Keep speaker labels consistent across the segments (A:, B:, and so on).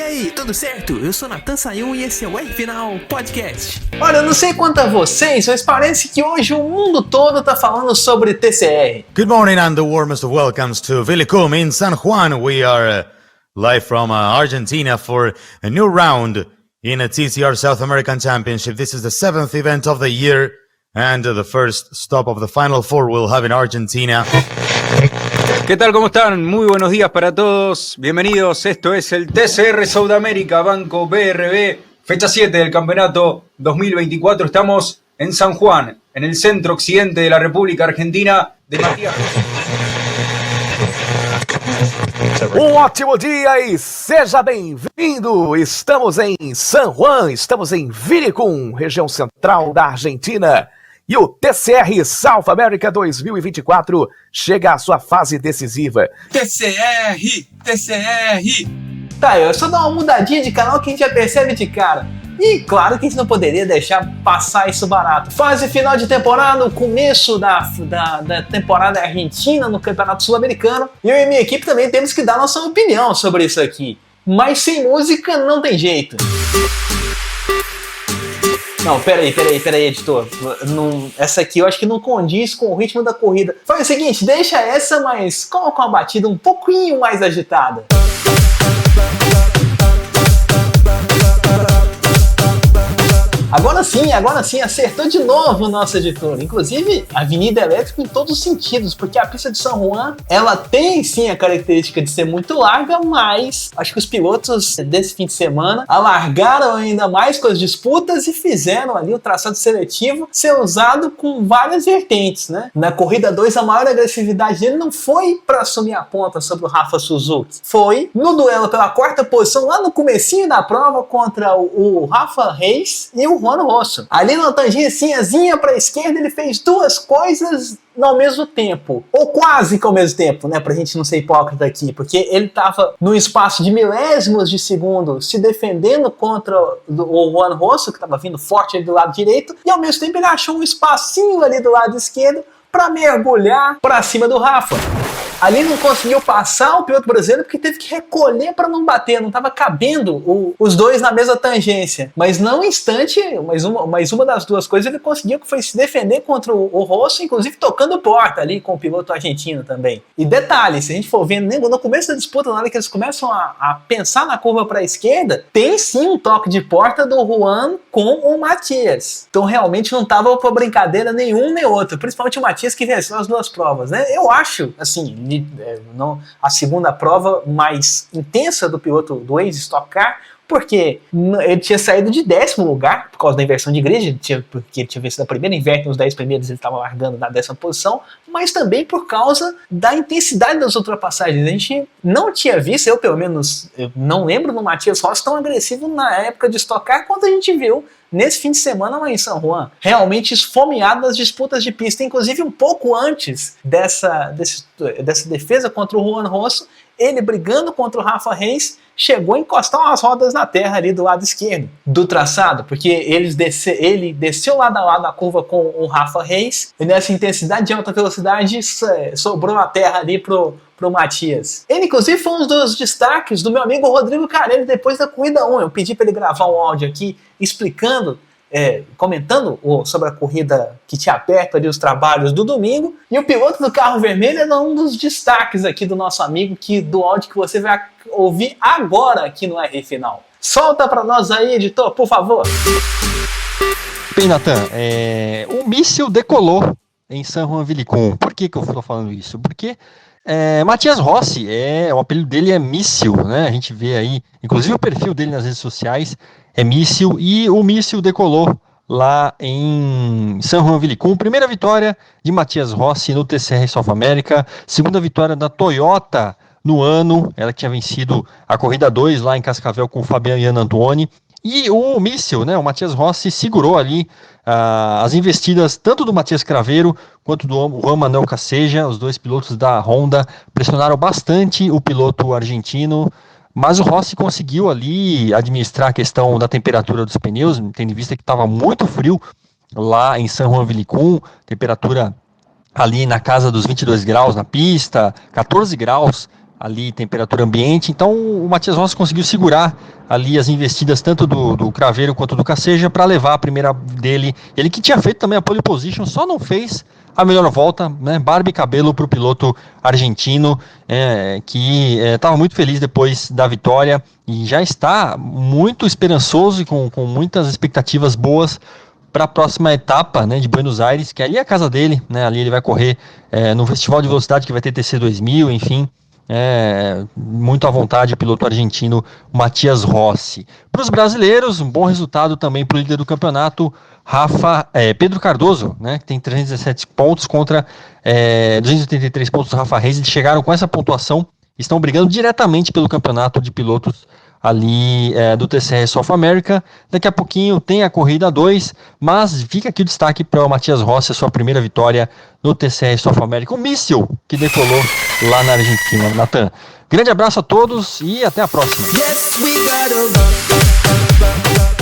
A: aí, tudo certo? Eu sou Natan Sayun e esse é o R-Final Podcast.
B: Olha, eu não sei quanto a vocês, mas parece que hoje o mundo todo tá falando sobre TCR.
C: Good morning and the warmest of welcomes to Vilicum in San Juan. We are live from Argentina for a new round in a TCR South American Championship. This is the 7th event of the year and the first stop of the Final Four we'll have in Argentina.
D: ¿Qué tal? ¿Cómo están? Muy buenos días para todos. Bienvenidos. Esto es el TCR Sudamérica Banco BRB, fecha 7 del campeonato 2024. Estamos en San Juan, en el centro occidente de la República Argentina de Matías.
E: Ótimo dia e seja bem-vindo! Estamos em San Juan, estamos em Vilicum, região central da Argentina. E o TCR South America 2024 chega à sua fase decisiva.
A: TCR!
B: Tá, eu só dar uma mudadinha de canal que a gente já percebe de cara. E claro que a gente não poderia deixar passar isso barato. Fase final de temporada, o começo da temporada argentina no Campeonato Sul-Americano. E eu e minha equipe também temos que dar nossa opinião sobre isso aqui. Mas sem música não tem jeito. Não, peraí, editor. Essa aqui eu acho que não condiz com o ritmo da corrida. Faz o seguinte, deixa essa, mas coloca uma batida um pouquinho mais agitada. Agora sim, acertou de novo o nosso editor. Inclusive, avenida elétrica em todos os sentidos, porque a pista de San Juan, ela tem sim a característica de ser muito larga, mas acho que os pilotos desse fim de semana alargaram ainda mais com as disputas e fizeram ali o traçado seletivo ser usado com várias vertentes, né? Na corrida 2, a maior agressividade dele não foi para assumir a ponta sobre o Rafa Suzuki, foi no duelo pela quarta posição, lá no comecinho da prova, contra o Rafa Reis e o Juan Rosso. Ali na tangencinhazinha para a esquerda, ele fez duas coisas ao mesmo tempo, ou quase que ao mesmo tempo, né, pra gente não ser hipócrita aqui, porque ele tava num espaço de milésimos de segundo se defendendo contra o Juan Rosso, que tava vindo forte ali do lado direito, e ao mesmo tempo ele achou um espacinho ali do lado esquerdo para mergulhar para cima do Rafa. Ali não conseguiu passar o piloto brasileiro porque teve que recolher para não bater, não estava cabendo os dois na mesma tangência. Mas não instante, mais uma das duas coisas ele conseguiu, que foi se defender contra o Rosso, inclusive tocando porta ali com o piloto argentino também. E detalhe, se a gente for vendo no começo da disputa, na hora que eles começam a pensar na curva para a esquerda, tem sim um toque de porta do Juan com o Matias. Então realmente não estava para brincadeira nenhum nem outro, principalmente o Matias que venceu as duas provas, né? Eu acho, assim, a segunda prova mais intensa do piloto do ex-Stock Car, porque ele tinha saído de 10º lugar por causa da inversão de grid, porque ele tinha vencido a primeira, inverte nos 10 primeiros, ele estava largando na 10ª posição, mas também por causa da intensidade das ultrapassagens. A gente não tinha visto, eu pelo menos eu não lembro do Matias Rossi tão agressivo na época de Stock Car quanto a gente viu nesse fim de semana lá em San Juan, realmente esfomeado nas disputas de pista, inclusive um pouco antes dessa defesa contra o Juan Rosso, ele brigando contra o Rafa Reis, chegou a encostar umas rodas na terra ali do lado esquerdo do traçado, porque ele desceu lado a lado da curva com o Rafa Reis, e nessa intensidade de alta velocidade sobrou a terra ali pro Matias. Ele, inclusive, foi um dos destaques do meu amigo Rodrigo Carelli depois da corrida 1. Eu pedi para ele gravar um áudio aqui explicando, comentando sobre a corrida que tinha aberto ali os trabalhos do domingo, e o piloto do carro vermelho era um dos destaques aqui do nosso amigo, do áudio que você vai ouvir agora aqui no R-Final. Solta para nós aí, editor, por favor.
F: Bem, Natan, o míssil decolou em San Juan Vilicum. Por que eu estou falando isso? Porque Matias Rossi, o apelido dele é míssil, né? A gente vê aí, inclusive o perfil dele nas redes sociais é míssil, e o míssil decolou lá em San Juan Vilicum. Primeira vitória de Matias Rossi no TCR South America, segunda vitória da Toyota no ano, ela tinha vencido a corrida 2 lá em Cascavel com o Fabian Iannantoni. E o míssil, né, o Matias Rossi, segurou ali as investidas tanto do Matias Craveiro quanto do Juan Manuel Caseja. Os dois pilotos da Honda pressionaram bastante o piloto argentino, mas o Rossi conseguiu ali administrar a questão da temperatura dos pneus, tendo em vista que estava muito frio lá em San Juan Vilicum, temperatura ali na casa dos 22 graus na pista, 14 graus ali temperatura ambiente, então o Matias Rossi conseguiu segurar ali as investidas tanto do Craveiro quanto do Caceja para levar a primeira dele, ele que tinha feito também a pole position, só não fez a melhor volta, né, barba e cabelo para o piloto argentino, que estava muito feliz depois da vitória e já está muito esperançoso e com muitas expectativas boas para a próxima etapa, né, de Buenos Aires, que ali é a casa dele, né, ali ele vai correr no Festival de Velocidade que vai ter TC 2000, enfim, muito à vontade o piloto argentino Matias Rossi. Para os brasileiros, um bom resultado também para o líder do campeonato, Pedro Cardoso, né, que tem 317 pontos contra 283 pontos do Rafa Reis. Eles chegaram com essa pontuação, estão brigando diretamente pelo campeonato de pilotos ali do TCR South America. Daqui a pouquinho tem a corrida 2, mas fica aqui o destaque para o Matias Rossi, a sua primeira vitória no TCR South America, um míssil que decolou lá na Argentina. Natan, grande abraço a todos e até a próxima.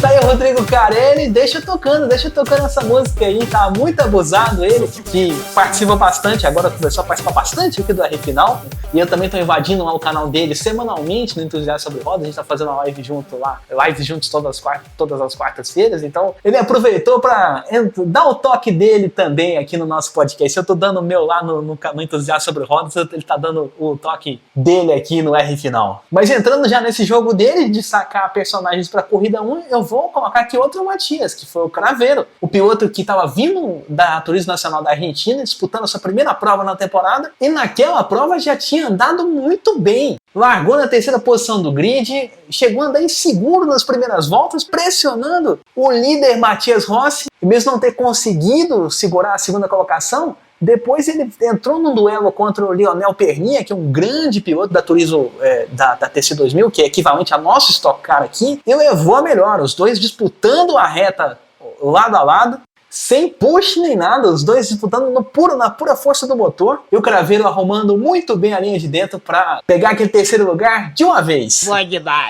B: Tá aí o Rodrigo Carelli, deixa tocando essa música aí, tá muito abusado ele, que participa bastante, agora começou a participar bastante aqui do R Final, e eu também tô invadindo lá o canal dele semanalmente no Entusiasta Sobre Rodas, a gente tá fazendo uma live juntos todas as quartas-feiras, então ele aproveitou pra dar o toque dele também aqui no nosso podcast. Eu tô dando o meu lá no Entusiasta Sobre Rodas, ele tá dando o toque dele aqui no R Final. Mas entrando já nesse jogo dele, de sacar personagens pra corrida 1, eu vou colocar aqui outro Matias, que foi o Craveiro, o piloto que estava vindo da Turismo Nacional da Argentina, disputando a sua primeira prova na temporada, e naquela prova já tinha andado muito bem. Largou na terceira posição do grid, chegou a andar inseguro nas primeiras voltas, pressionando o líder Matias Rossi, e mesmo não ter conseguido segurar a segunda colocação, depois ele entrou num duelo contra o Lionel Pernia, que é um grande piloto da Turismo da TC 2000, que é equivalente a nosso Stock Car aqui, e levou a melhor, os dois disputando a reta lado a lado, sem push nem nada, os dois disputando na pura força do motor, e o Craveiro arrumando muito bem a linha de dentro para pegar aquele terceiro lugar de uma vez.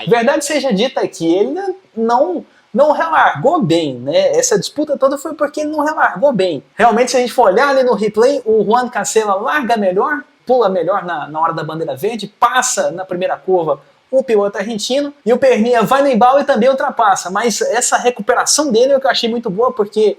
B: Verdade seja dita que ele não relargou bem, né? Essa disputa toda foi porque ele não relargou bem. Realmente, se a gente for olhar ali no replay, o Juan Casella larga melhor, pula melhor na hora da bandeira verde, passa na primeira curva o piloto argentino, e o Pernia vai no embalo e também ultrapassa. Mas essa recuperação dele eu achei muito boa, porque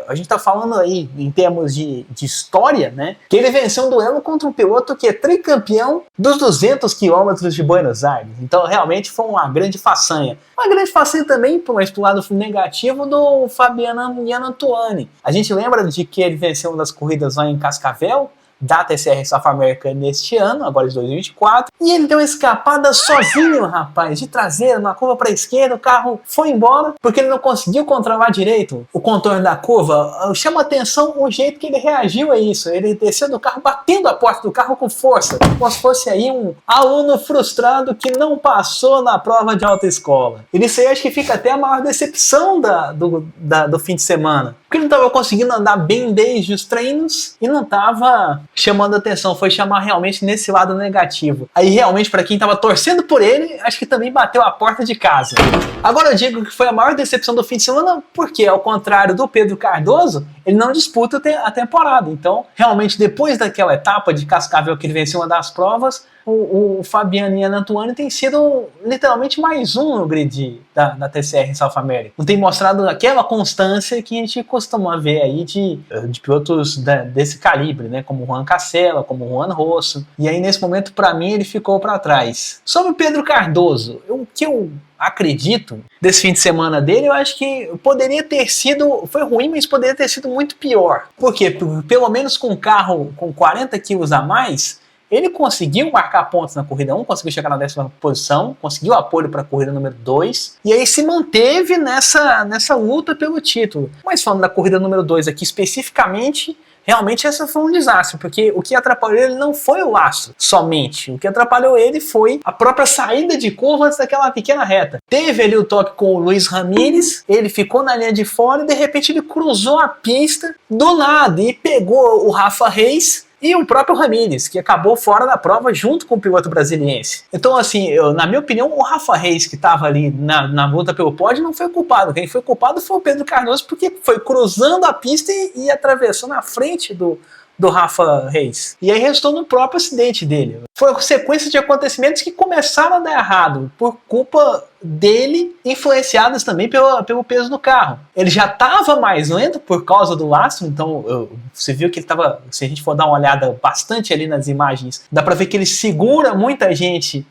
B: a gente está falando aí em termos de história, né? Que ele venceu um duelo contra um piloto que é tricampeão dos 200 quilômetros de Buenos Aires. Então, realmente foi uma grande façanha. Uma grande façanha também, mas pro lado negativo, do Fabiano Iannutuani. A gente lembra de que ele venceu uma das corridas lá em Cascavel, da TCR South America neste ano, agora de 2024, e ele deu uma escapada sozinho, rapaz, de traseira, na curva para a esquerda, o carro foi embora, porque ele não conseguiu controlar direito o contorno da curva. Chama atenção o jeito que ele reagiu a isso, ele desceu do carro, batendo a porta do carro com força, como se fosse aí um aluno frustrado que não passou na prova de autoescola. E isso aí acho que fica até a maior decepção do fim de semana, porque ele não estava conseguindo andar bem desde os treinos, e não estava chamando atenção, foi chamar realmente nesse lado negativo. Aí realmente, para quem tava torcendo por ele, acho que também bateu a porta de casa. Agora eu digo que foi a maior decepção do fim de semana, porque ao contrário do Pedro Cardoso, ele não disputa a temporada. Então, realmente, depois daquela etapa de Cascavel que ele venceu uma das provas, o Fabiano Iannutuani tem sido literalmente mais um no grid da TCR South America. Não tem mostrado aquela constância que a gente costuma ver aí de pilotos desse calibre, né? Como o Juan Casella, como o Juan Rosso. E aí, nesse momento, para mim, ele ficou para trás. Sobre o Pedro Cardoso, o que eu acredito desse fim de semana dele, eu acho que poderia ter sido, foi ruim, mas poderia ter sido muito pior. Por quê? Pelo menos com um carro com 40 quilos a mais, ele conseguiu marcar pontos na corrida 1, conseguiu chegar na 10ª posição, conseguiu apoio para a corrida número 2, e aí se manteve nessa luta pelo título. Mas falando da corrida número 2 aqui especificamente, realmente essa foi um desastre, porque o que atrapalhou ele não foi o lastro somente, o que atrapalhou ele foi a própria saída de curva antes daquela pequena reta. Teve ali o toque com o Luiz Ramírez, ele ficou na linha de fora e de repente ele cruzou a pista do nada e pegou o Rafa Reis e o próprio Ramírez, que acabou fora da prova junto com o piloto brasiliense. Então, assim, na minha opinião, o Rafa Reis, que estava ali na luta pelo pódio, não foi culpado. Quem foi culpado foi o Pedro Cardoso, porque foi cruzando a pista e atravessou na frente do do Rafa Reis. E aí resultou no próprio acidente dele. Foi uma sequência de acontecimentos que começaram a dar errado por culpa dele, influenciadas também pelo peso do carro. Ele já estava mais lento por causa do lastro, então você viu que ele estava, se a gente for dar uma olhada bastante ali nas imagens, dá para ver que ele segura muita gente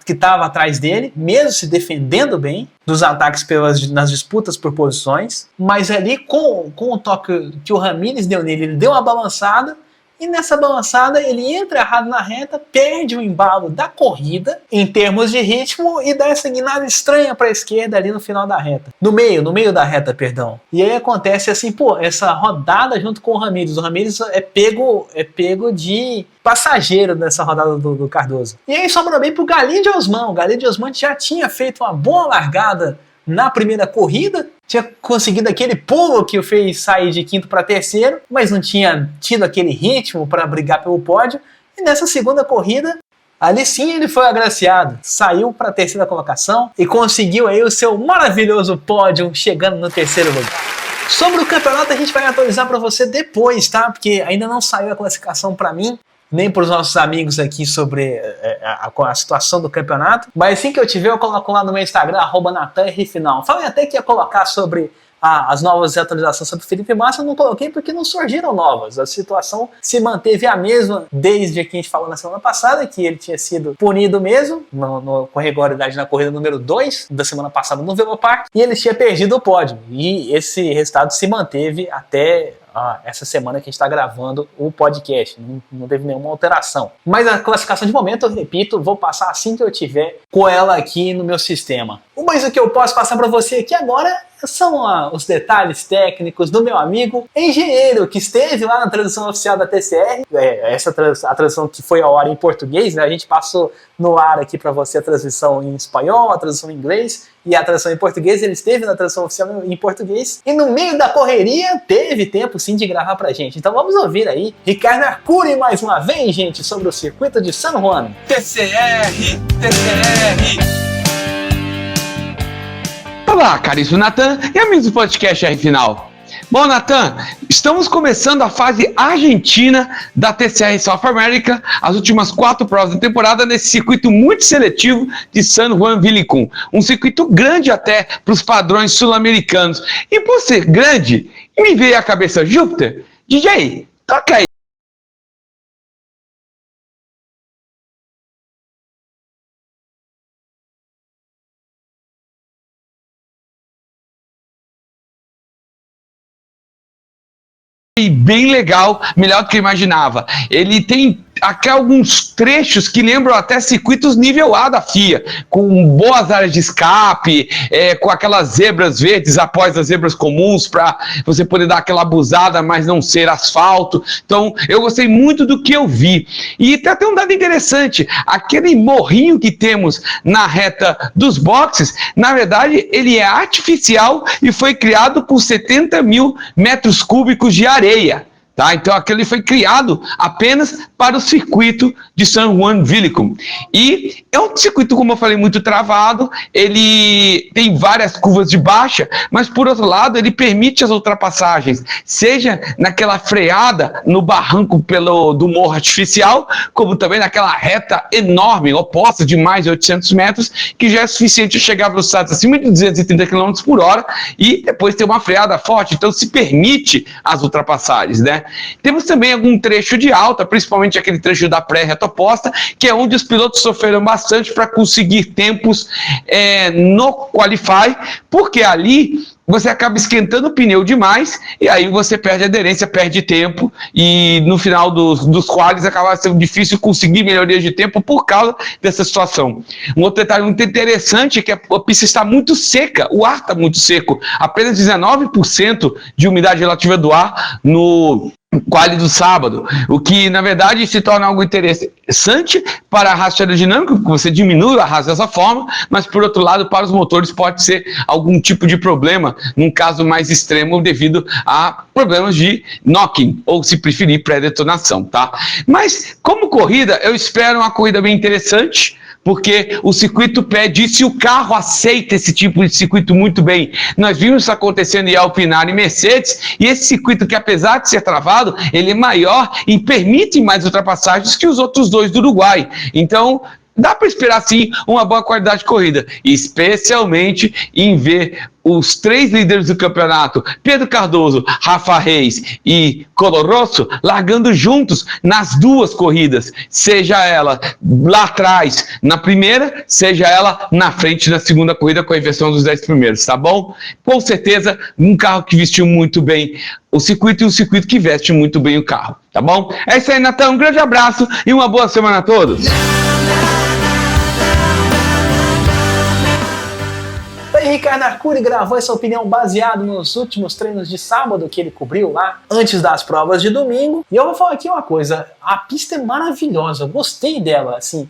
B: que estava atrás dele, mesmo se defendendo bem dos ataques nas disputas por posições, mas ali com o toque que o Ramírez deu nele, ele deu uma balançada, e nessa balançada ele entra errado na reta, perde o embalo da corrida em termos de ritmo e dá essa guinada estranha para a esquerda ali no final da reta. No meio da reta, perdão. E aí acontece assim, essa rodada junto com o Ramírez. O Ramírez é pego de passageiro nessa rodada do Cardoso. E aí sobra bem pro Galinho de Osman. O Galinho de Osman já tinha feito uma boa largada na primeira corrida, tinha conseguido aquele pulo que o fez sair de quinto para terceiro, mas não tinha tido aquele ritmo para brigar pelo pódio. E nessa segunda corrida, ali sim ele foi agraciado, saiu para a terceira colocação e conseguiu aí o seu maravilhoso pódio, chegando no terceiro lugar. Sobre o campeonato a gente vai atualizar para você depois, tá? Porque ainda não saiu a classificação para mim, nem para os nossos amigos aqui sobre a situação do campeonato. Mas assim que eu tiver, eu coloco lá no meu Instagram, @NatanRFinal. Falei até que ia colocar sobre as novas atualizações sobre o Felipe Massa, eu não coloquei porque não surgiram novas. A situação se manteve a mesma desde que a gente falou na semana passada, que ele tinha sido punido mesmo, com regularidade na corrida número 2 da semana passada no Velopark, e ele tinha perdido o pódio. E esse resultado se manteve até essa semana que a gente está gravando o podcast. Não teve nenhuma alteração. Mas a classificação de momento, eu repito, vou passar assim que eu tiver com ela aqui no meu sistema. Mas o que eu posso passar para você aqui agora são os detalhes técnicos do meu amigo engenheiro, que esteve lá na tradução oficial da TCR, a tradução que foi ao ar em português, né? A gente passou no ar aqui para você a transmissão em espanhol, a tradução em inglês e a tradução em português. Ele esteve na tradução oficial em português e no meio da correria teve tempo sim de gravar pra gente. Então vamos ouvir aí Ricardo Arcuri mais uma vez, gente, sobre o circuito de San Juan.
G: TCR. Olá, caríssimo Natan e amigos do podcast R Final. Bom, Natan, estamos começando a fase argentina da TCR South America, as últimas 4 provas da temporada nesse circuito muito seletivo de San Juan Vilicum. Um circuito grande até para os padrões sul-americanos. E por ser grande, me veio à cabeça Júpiter. DJ, toca aí. Bem legal, melhor do que eu imaginava. Ele tem aqui alguns trechos que lembram até circuitos nível A da FIA, com boas áreas de escape, com aquelas zebras verdes após as zebras comuns, para você poder dar aquela abusada, mas não ser asfalto. Então, eu gostei muito do que eu vi. E tem até um dado interessante, aquele morrinho que temos na reta dos boxes, na verdade, ele é artificial e foi criado por 70 mil metros cúbicos de areia. Tá? Então aquele foi criado apenas para o circuito de San Juan Vilicum. E é um circuito, como eu falei, muito travado, ele tem várias curvas de baixa, mas por outro lado ele permite as ultrapassagens, seja naquela freada no barranco do morro artificial, como também naquela reta enorme, oposta de mais de 800 metros, que já é suficiente chegar a velocidades acima de 230 km por hora e depois ter uma freada forte, então se permite as ultrapassagens, né? Temos também algum trecho de alta, principalmente aquele trecho da pré-reta oposta, que é onde os pilotos sofreram bastante para conseguir tempos no Qualify, porque ali você acaba esquentando o pneu demais e aí você perde aderência, perde tempo e no final dos qualis acaba sendo difícil conseguir melhorias de tempo por causa dessa situação. Um outro detalhe muito interessante é que a pista está muito seca, o ar está muito seco, apenas 19% de umidade relativa do ar no quali do sábado, o que na verdade se torna algo interessante para a arrasto aerodinâmico, porque você diminui o arrasto dessa forma, mas por outro lado para os motores pode ser algum tipo de problema, num caso mais extremo devido a problemas de knocking, ou se preferir pré-detonação, tá? Mas como corrida, eu espero uma corrida bem interessante, porque o circuito pede isso e o carro aceita esse tipo de circuito muito bem. Nós vimos isso acontecendo em Alpine e Mercedes, e esse circuito que, apesar de ser travado, ele é maior e permite mais ultrapassagens que os outros dois do Uruguai. Então, dá para esperar, sim, uma boa qualidade de corrida, especialmente em ver os 3 líderes do campeonato, Pedro Cardoso, Rafa Reis e Colo Rosso, largando juntos nas 2 corridas, seja ela lá atrás na primeira, seja ela na frente na segunda corrida com a inversão dos 10 primeiros, tá bom? Com certeza, um carro que vestiu muito bem o circuito e um circuito que veste muito bem o carro, tá bom? É isso aí, Natan, um grande abraço e uma boa semana a todos!
B: Ricardo Arcuri gravou essa opinião baseado nos últimos treinos de sábado que ele cobriu lá, antes das provas de domingo. E eu vou falar aqui uma coisa, a pista é maravilhosa, eu gostei dela, assim,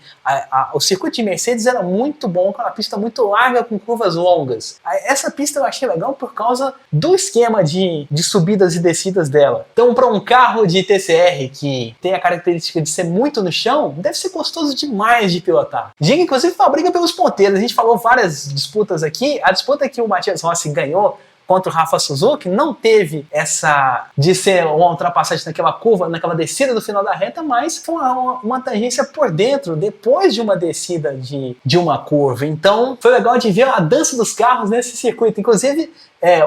B: o circuito de Mercedes era muito bom, com uma pista muito larga, com curvas longas. Essa pista eu achei legal por causa do esquema de subidas e descidas dela. Então, para um carro de TCR que tem a característica de ser muito no chão, deve ser gostoso demais de pilotar. Ginga, inclusive, foi uma briga pelos ponteiros, a gente falou várias disputas aqui. A disputa que o Matias Rossi ganhou contra o Rafa Suzuki não teve essa de ser uma ultrapassagem naquela curva, naquela descida do final da reta, mas foi uma tangência por dentro, depois de uma descida de uma curva. Então foi legal de ver a dança dos carros nesse circuito. Inclusive,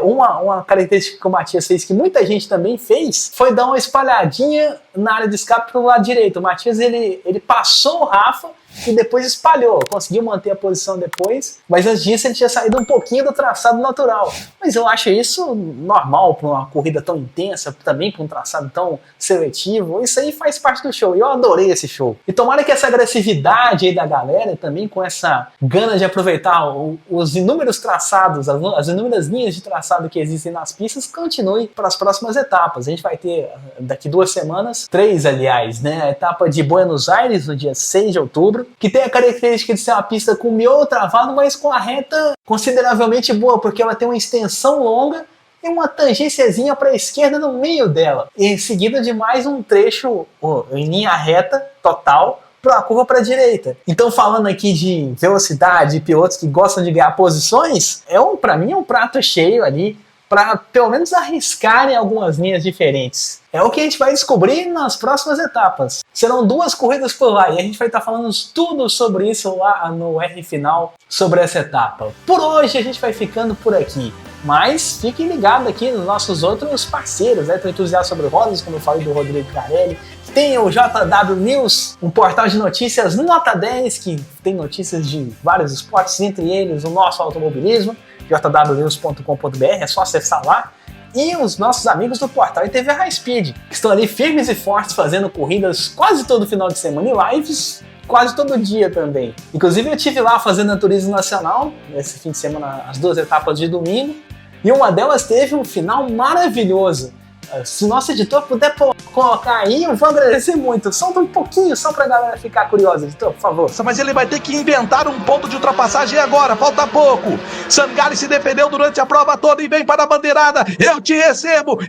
B: uma característica que o Matias fez, que muita gente também fez, foi dar uma espalhadinha na área de escape pelo lado direito. O Matias ele passou o Rafa e depois espalhou, conseguiu manter a posição depois, mas antes disso ele tinha saído um pouquinho do traçado natural. Mas eu acho isso normal para uma corrida tão intensa, também para um traçado tão seletivo. Isso aí faz parte do show, e eu adorei esse show. E tomara que essa agressividade aí da galera, também com essa gana de aproveitar os inúmeros traçados, as inúmeras linhas de traçado que existem nas pistas, continue para as próximas etapas. A gente vai ter daqui 2 semanas, 3 aliás, né? A etapa de Buenos Aires no dia 6 de outubro, que tem a característica de ser uma pista com miolo travado, mas com a reta consideravelmente boa, porque ela tem uma extensão longa e uma tangênciazinha para a esquerda no meio dela, e em seguida de mais um trecho em linha reta total para a curva para a direita. Então, falando aqui de velocidade, de pilotos que gostam de ganhar posições, para mim é um prato cheio ali para pelo menos arriscarem algumas linhas diferentes. É o que a gente vai descobrir nas próximas etapas. Serão 2 corridas por lá e a gente vai estar falando tudo sobre isso lá no R Final, sobre essa etapa. Por hoje a gente vai ficando por aqui, mas fiquem ligados aqui nos nossos outros parceiros, né? Estou entusiasta sobre rodas, como eu falei do Rodrigo Carelli. Tem o JW News, um portal de notícias nota 10, que tem notícias de vários esportes, entre eles o nosso automobilismo, jwnews.com.br, é só acessar lá. E os nossos amigos do portal ITV High Speed, que estão ali firmes e fortes fazendo corridas quase todo final de semana e lives quase todo dia também. Inclusive eu estive lá fazendo a Turismo Nacional, nesse fim de semana, as 2 etapas de domingo, e uma delas teve um final maravilhoso. Se o nosso editor puder colocar aí, eu vou agradecer muito. Solta um pouquinho, só pra galera ficar curiosa, editor, por favor.
H: Mas ele vai ter que inventar um ponto de ultrapassagem agora, falta pouco. Sangalli se defendeu durante a prova toda e vem para a bandeirada. Eu te recebo,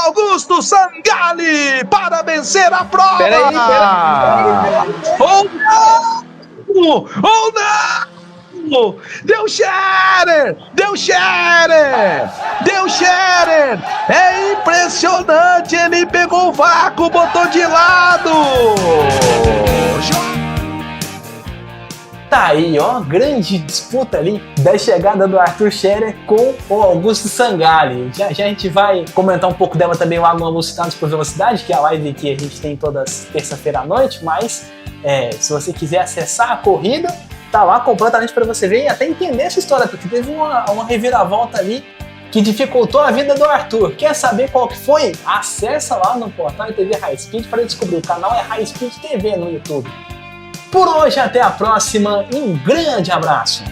H: Augusto Sangalli, para vencer a prova.
G: Peraí.
H: Ou não! Deu Scherer! É impressionante, ele pegou o vácuo, botou de lado!
B: Tá aí, ó, grande disputa ali da chegada do Arthur Scherer com o Augusto Sangalli. Já a gente vai comentar um pouco dela também lá no Alucinados por Velocidade, que é a live que a gente tem toda terça-feira à noite, mas se você quiser acessar a corrida, tá lá completamente para você ver e até entender essa história, porque teve uma reviravolta ali que dificultou a vida do Arthur. Quer saber qual que foi? Acessa lá no portal ITV High Speed para descobrir. O canal é High Speed TV no YouTube. Por hoje, até a próxima e um grande abraço!